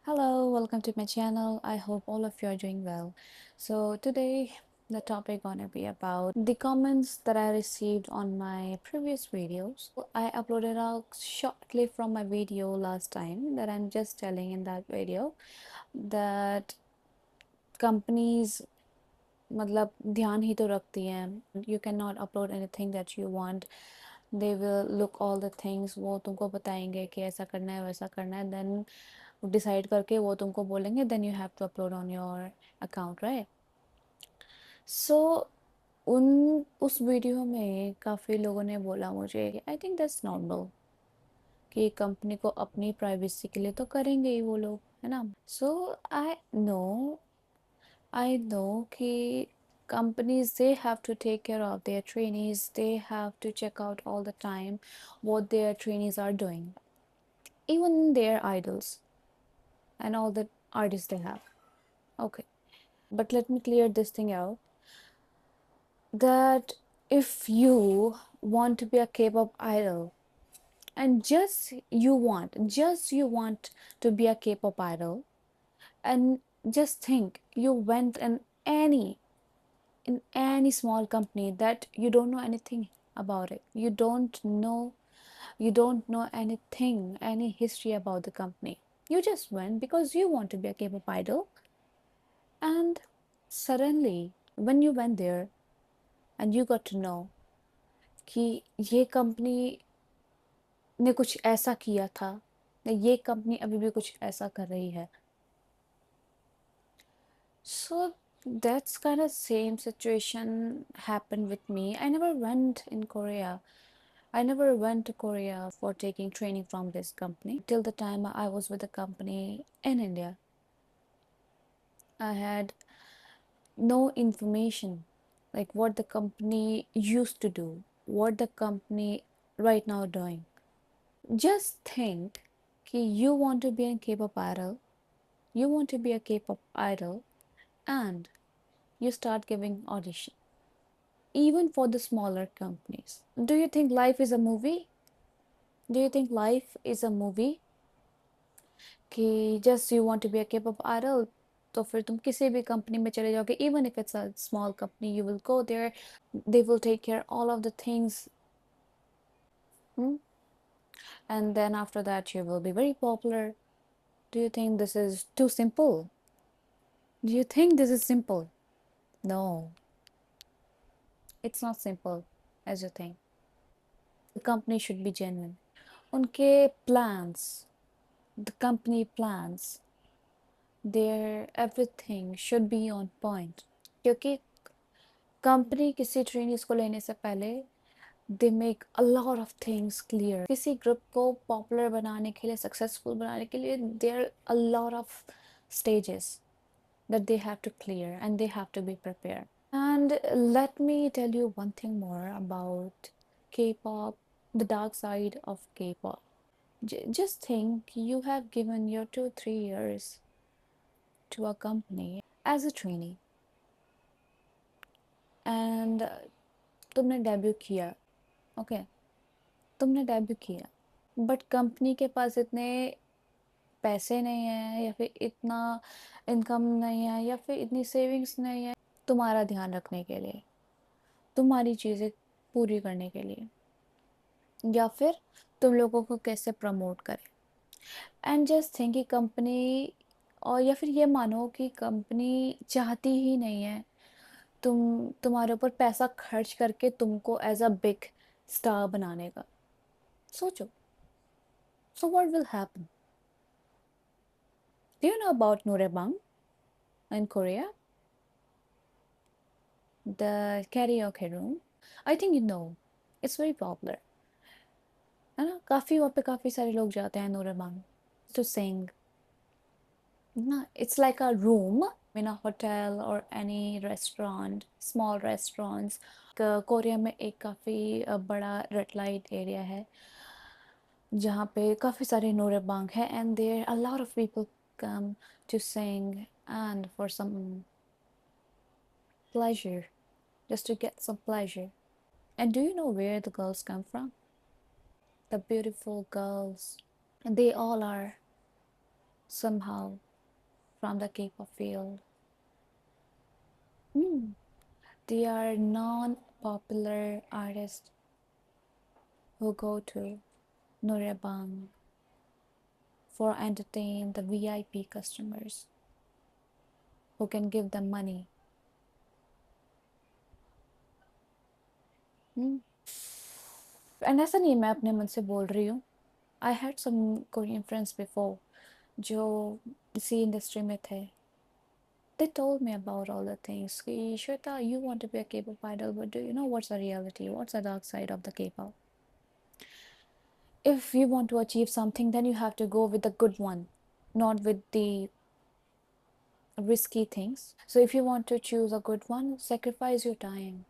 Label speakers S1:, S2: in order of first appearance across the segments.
S1: Hello, welcome to my channel. I hope all of you are doing well. So today the topic gonna be about the comments that I received on my previous videos. I uploaded a short clip from my video last time that I'm just telling in that video that companies मतलब ध्यान ही तो रखती हैं. You cannot upload anything that you want. They will look all the things. वो तुमको बताएंगे कि ऐसा करना है वैसा करना है. Then डिसाइड करके वो तुमको बोलेंगे then you have to upload on your account right. So उन उस वीडियो में काफ़ी लोगों ने बोला मुझे आई थिंक दैट्स नॉर्मल कि कंपनी को अपनी प्राइवेसी के लिए तो करेंगे ही वो लोग, है ना. सो आई नो कि companies they have to take care of their trainees. They have to check out all the time what their trainees are doing, even their idols and all the artists they have. Okay, but let me clear this thing out that if you want to be a K-pop idol and just you want to be a K-pop idol, and just think you went in any small company that you don't know anything about it, you don't know anything, any history about the company. You just went because you want to be a K-pop idol, and suddenly when you went there and you got to know कि ये company ने कुछ ऐसा किया था या ये company अभी भी कुछ ऐसा कर रही है. So that's kind of same situation happened with me. I never went in Korea. I never went to Korea for taking training from this company till the time I was with the company in India. I had no information like what the company used to do, what the company right now doing. Just think कि you want to be a K-pop idol, you want to be a K-pop idol, and you start giving audition, even for the smaller companies. Do you think life is a movie? Do you think life is a movie? कि just you want to be a K-pop idol, तो फिर तुम किसी भी company में चले जाओगे, even if it's a small company, you will go there, they will take care all of the things, and then after that you will be very popular. Do you think this is too simple? Do you think this is simple? No, it's not simple as you think. The company should be genuine. उनके plans, the company plans, their everything should be on point. क्योंकि company किसी trainings को लेने से पहले they make a lot of things clear. किसी group को popular बनाने के लिए, सक्सेसफुल बनाने के लिए there a lot of stages that they have to clear and they have to be prepared. And let me tell you one thing more about K-pop, the dark side of K-pop. Just think you have given your 2-3 years to a company as a trainee and तुमने debut किया. Okay, तुमने debut किया but company के पास इतने पैसे नहीं है या फिर इतना इनकम नहीं है या फिर इतनी सेविंग्स नहीं है तुम्हारा ध्यान रखने के लिए, तुम्हारी चीज़ें पूरी करने के लिए, या फिर तुम लोगों को कैसे प्रमोट करें. एंड जस्ट थिंक कि कंपनी, और या फिर ये मानो कि कंपनी चाहती ही नहीं है तुम्हारे ऊपर पैसा खर्च करके तुमको एज अ बिग स्टार बनाने का. सोचो. So what will happen? Do you know about noraebang in Korea, the karaoke room? I think you know, it's very popular, है ना. काफ़ी वहाँ पे काफ़ी सारे लोग जाते हैं नोरेबंग टू सिंग ना. It's like a room in a hotel or any restaurant, small restaurants. Korea में एक काफ़ी बड़ा रेड लाइट एरिया है जहाँ पे काफ़ी सारे नोरेबांग हैं and there a lot of people come to sing and for some pleasure, just to get some pleasure. And do you know where the girls come from? The beautiful girls, and they all are somehow from the K-pop field. Hmm. They are non-popular artists who go to Norebang for entertain the VIP customers who can give them money. Hmm. And ऐसा नहीं है मैं अपने मन से बोल रही हूँ. I had some Korean friends before जो इसी इंडस्ट्री में थे. They told me about all the things. कि, Shweta, you want to be a K-pop idol, but do you know what's the reality? What's the dark side of the K-pop? If you want to achieve something, then you have to go with the good one, not with the risky things. So if you want to choose a good one, sacrifice your time,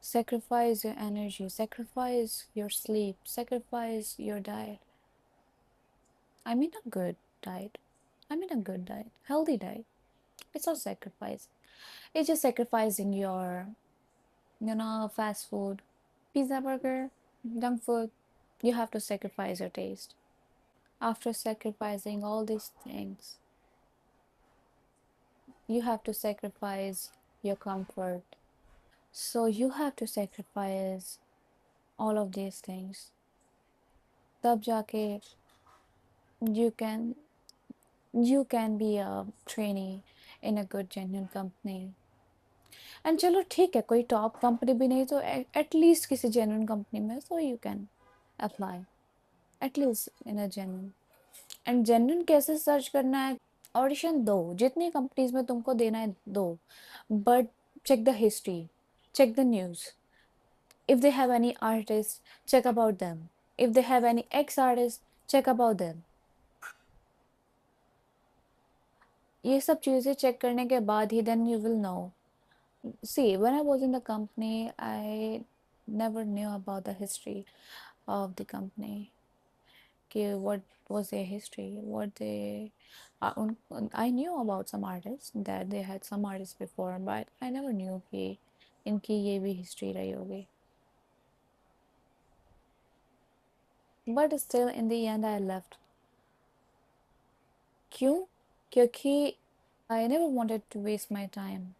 S1: sacrifice your energy, sacrifice your sleep, sacrifice your diet. I mean a good diet. I mean a good diet, healthy diet. It's not sacrifice. It's just sacrificing your, fast food, pizza, burger, junk food. You have to sacrifice your taste. After sacrificing all these things, you have to sacrifice your comfort. So you have to sacrifice all of these things. तब जाके you can you can be a trainee in a good genuine company. And चलो ठीक है कोई top company भी नहीं तो at least किसी जेन्युइन कंपनी में so you can apply at least in a genuine. And genuine कैसे सर्च करना है? ऑडिशन दो, जितनी कंपनीज में तुमको देना है दो, but check the history, check the news. If they have any artists, check about them. If they have any ex artists, check about them. ये सब चीज़ें चेक करने के बाद ही then you will know. See, when I was in the company, I never knew about the history of the company. कि what was their history, what they I knew about some artists that they had some artists before, but I never knew कि इनकी ये भी history रही होगी. But still in the end I left. क्यों? क्योंकि I never wanted to waste my time,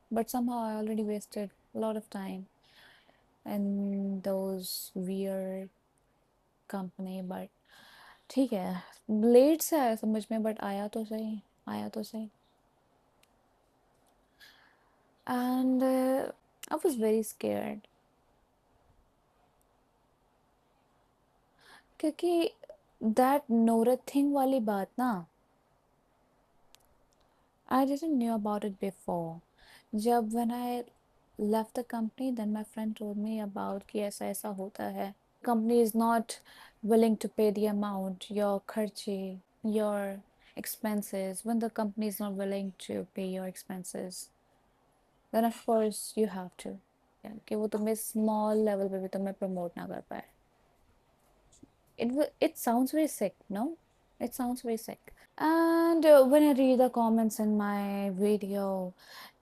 S1: but somehow I already wasted a lot of time in those weird company. But ठीक है, लेट से आया समझ में, बट आया तो सही, आया तो सही. And I was very scared क्योंकि that Norat thing वाली बात ना, I didn't knew about it before. जब when I left the company, then my friend told me about कि ऐसा ऐसा होता है. Company is not willing to pay the amount, your खर्चे, your expenses. When the company is not willing to pay your expenses, then of course you have to. कि वो तुम्हें small level पे भी तुम्हें promote ना कर पाए. It sounds very sick, no? It sounds very sick. And when I read the comments in my video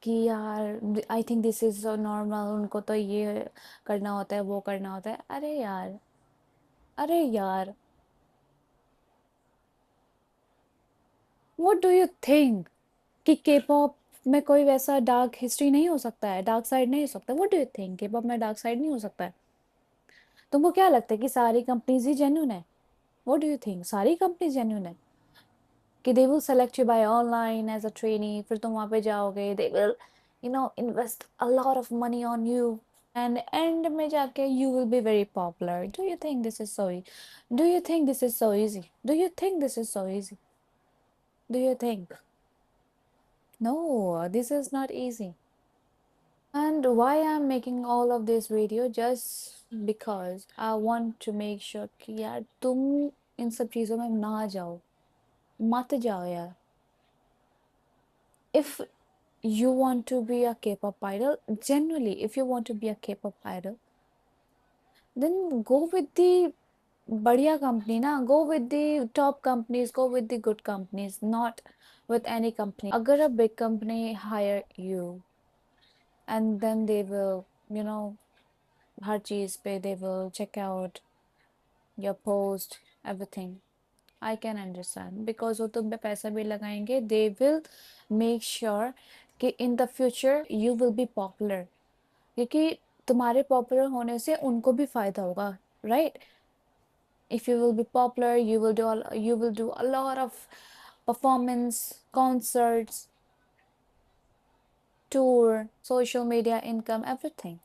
S1: कि यार I think this is so normal, उनको तो ये करना होता है, वो करना होता है. अरे यार, अरे यार, what do you think कि K-pop में कोई वैसा डार्क हिस्ट्री नहीं हो सकता है, डार्क साइड नहीं हो सकता? What do you think K-pop में डार्क साइड नहीं हो सकता है? तुमको क्या लगता है कि सारी कंपनीज ही जेन्युइन है? What do you think सारी कंपनीज जेन्युइन है कि they will select you by online as a trainee, फिर तुम वहाँ पे जाओगे, they will invest a lot of money on you, and end में जाके you will be very popular. Do you think this is so easy? Do you think this is so easy? Do you think this is so easy? Do you think? No, this is not easy. And why I'm making all of this video? Just because I want to make sure कि यार तुम इन सब चीज़ों में ना जाओ, मत जाओ यार. If you want to be a K-pop idol, genuinely, if you want to be a K-pop idol, then go with the बढ़िया company ना, go with the top companies, go with the good companies, not with any company. अगर a big company hire you, and then they will, हर चीज़ पे they will check out your post, everything. I can understand because वो तुम पे पैसा भी लगाएंगे, they will make sure कि in the future you will be popular, क्योंकि तुम्हारे पॉपुलर होने से उनको भी फायदा होगा, right? If you will be popular, you will do a lot of performance, concerts, tour, social media income, everything.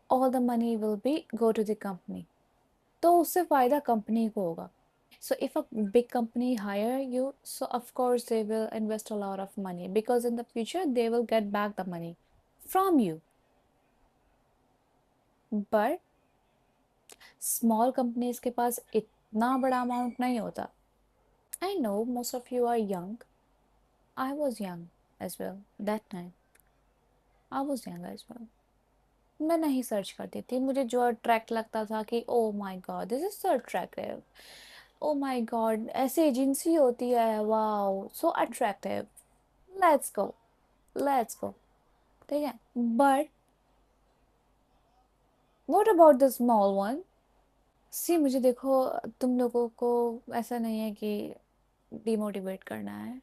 S1: All the money will be go to the company. तो उससे फायदा कंपनी को होगा. So if a big company hire you, so of course they will invest a lot of money because in the future they will get back the money from you. But small companies के पास इतना बड़ा amount नहीं होता. I know most of you are young. I was young as well that time. I was young as well. मैं नहीं search करती थी, मुझे जो अट्रैक्ट लगता था कि oh my God this is so attractive, oh my God ऐसी एजेंसी होती है, wow so attractive, let's go, let's go. ठीक है, but what about the small one? See मुझे देखो, तुम लोगों को ऐसा नहीं है कि डिमोटिवेट करना है,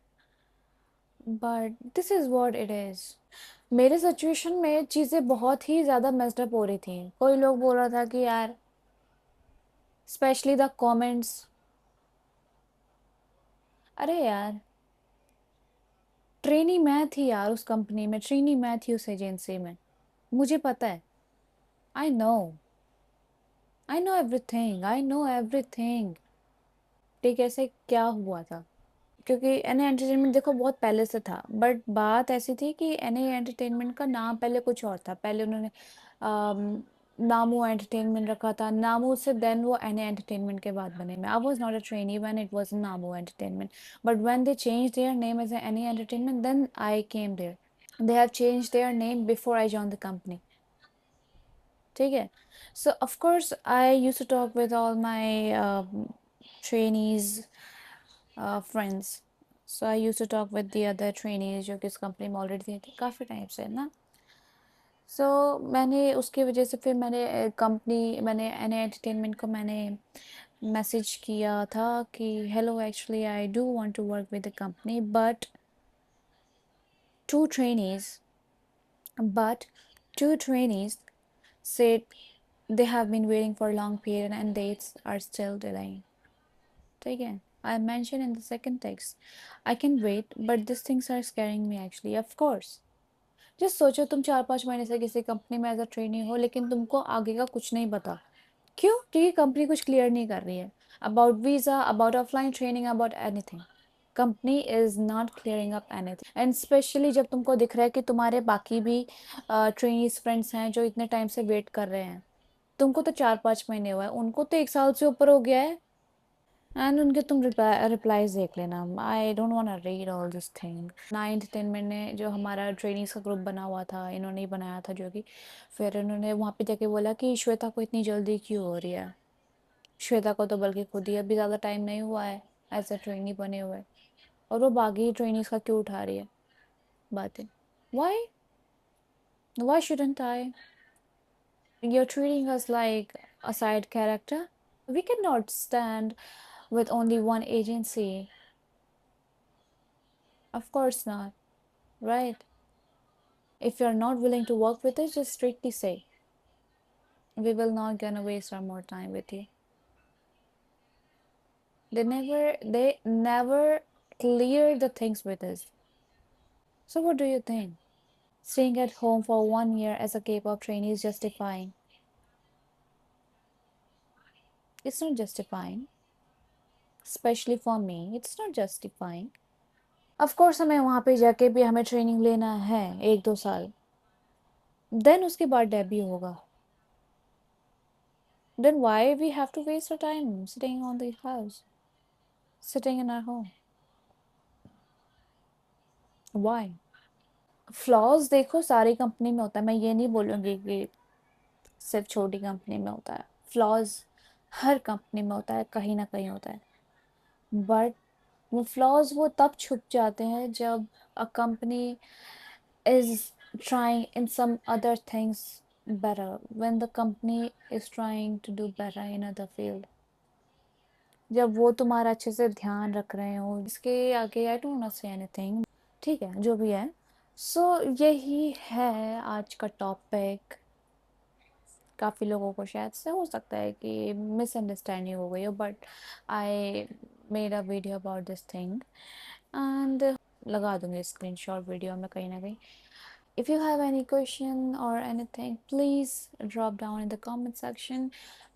S1: but this is what it is. मेरे सिचुएशन में चीज़ें बहुत ही ज़्यादा मेस्ड अप हो रही थी. कोई लोग बोल रहा था कि यार, स्पेशली द कमेंट्स, अरे यार ट्रेनी मैं थी यार उस कंपनी में, ट्रेनी मैं थी उस एजेंसी में, मुझे पता है. I know, I know everything, I know everything. ठीक है, ऐसे क्या हुआ था? क्योंकि एन ए एंटरटेनमेंट देखो बहुत पहले से था, बट बात ऐसी थी कि एन ए एंटरटेनमेंट का नाम पहले कुछ और था. पहले उन्होंने नामो एंटरटेनमेंट रखा था, नामो से देन वो एन ए एंटरटेनमेंट के बाद बने. मैं I was not a trainee when it was Namoo entertainment, but when they change their name as an A entertainment then I came there. They have changed their name before I joined the company. ठीक है. So of course I used to talk with all my trainees friends. So I used to talk with the other trainees जो कि इस company में already थे काफ़ी time से ना. सो मैंने उसकी वजह से फिर मैंने एन एंटरटेनमेंट को मैंने मैसेज किया था कि hello actually I do want to work with the company to trainees but two trainees said they have been waiting for a long period and dates are still delaying. ठीक है, I mentioned in the second text, I can wait, but these things are scaring me actually. Of course. Just सोचो तुम 4-5 महीने से किसी company में as a trainee हो, लेकिन तुमको आगे का कुछ नहीं पता. क्यों? क्योंकि कंपनी कुछ क्लियर नहीं कर रही है about visa, about offline training, about anything. Company is not clearing up anything, and specially जब तुमको दिख रहा है कि तुम्हारे बाकी भी ट्रेनीज फ्रेंड्स हैं जो इतने टाइम से वेट कर रहे हैं. तुमको तो 4-5 महीने हुआ है, उनको तो 1 साल से ऊपर हो गया है. एंड उनके तुम रिप्लाईज देख लेना. I don't want to read all this thing. 9th 10 में जो हमारा ट्रेनिंग्स का ग्रुप बना हुआ था, इन्होंने ही बनाया था, जो कि फिर इन्होंने वहाँ पे जाके बोला कि श्वेता को इतनी जल्दी क्यों हो रही है. श्वेता को तो बल्कि खुद ही अभी ज़्यादा टाइम नहीं हुआ है एज अ ट्रेनी बने हुए, और वो बाकी ट्रेनिंग्स का क्यों उठा रही है बातें. Why, why shouldn't I? You're treating us like a side character. We cannot stand with only one agency. Of course not, right? If you're not willing to work with us, just strictly say, we will not gonna waste our more time with you. They never clear the things with us. So what do you think? Staying at home for 1 year as a K-pop trainee is justifying? It's not justifying. Especially for me, it's not justifying. Of course हमें वहाँ पे जाके भी हमें training लेना है 1-2 साल, then उसके बाद डेब्यू होगा. Then why we have to waste our time sitting on the house, sitting in our home? Why? Flaws देखो सारी कंपनी में होता है, मैं ये नहीं बोलूँगी कि सिर्फ छोटी कंपनी में होता है. फ्लॉज हर कंपनी में होता है, कहीं ना कहीं होता है. बट वो फ्लॉज वो तब छुप जाते हैं जब a company is trying in some other things better, when the company is trying to do better in other field. जब वो तुम्हारा अच्छे से ध्यान रख रहे हो, इसके आगे I don't want to say anything. ठीक है, जो भी है। सो यही है आज का टॉपिक। काफ़ी लोगों को शायद से हो सकता है कि मिसअंडरस्टैंडिंग हो गई हो, but I made a video about this thing and लगा दूंगी स्क्रीनशॉट वीडियो में कहीं ना कहीं। If you have any question or anything, please drop down in the comment section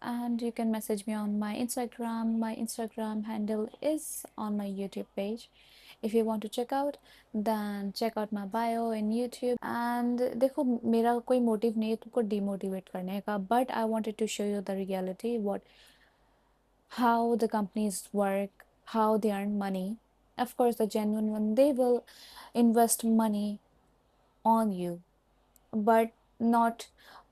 S1: and you can message me on my Instagram. My Instagram handle is on my YouTube page. If you want to check out, then check out my bio in YouTube. And देखो, मेरा कोई motive नहीं है तुमको demotivate करने का, but I wanted to show you the reality, what how the companies work, how they earn money. Of course, the genuine one, they will invest money on you, but not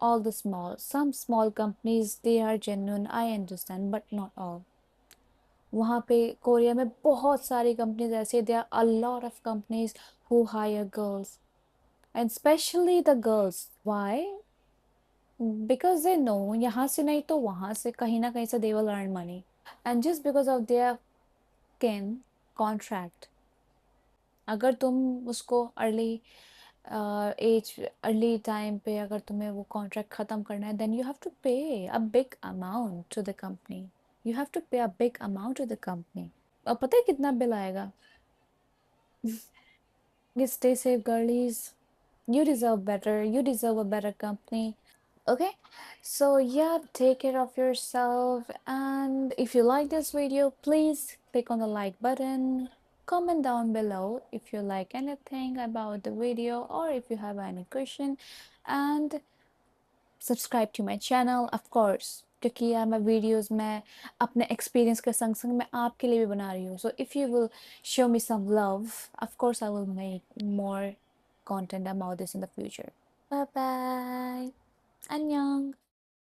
S1: all the small. Some small companies, they are genuine, I understand, but not all. वहाँ पे Korea में बहुत सारी companies ऐसी, there are a lot of companies who hire girls, and especially the girls. Why? Because they know यहाँ से नहीं तो वहाँ से कहीं ना कहीं से they will earn money, and just because of their kin contract, अगर तुम उसको अर्ली एज अर्ली टाइम पे अगर तुम्हें वो कॉन्ट्रैक्ट ख़त्म करना है, then you have to pay a big amount to the company. You have to pay a big amount to the company. और पता है कितना बिल आएगा? Stay safe girlies, you deserve better, you deserve a better company. Okay, so yeah, take care of yourself, and if you like this video, please click on the like button, comment down below if you like anything about the video or if you have any question, and subscribe to my channel of course, क्योंकि यार मैं videos में अपने experience के संग संग मैं आपके लिए भी बना रही हूँ, so if you will show me some love, of course I will make more content about this in the future. Bye bye. 안녕.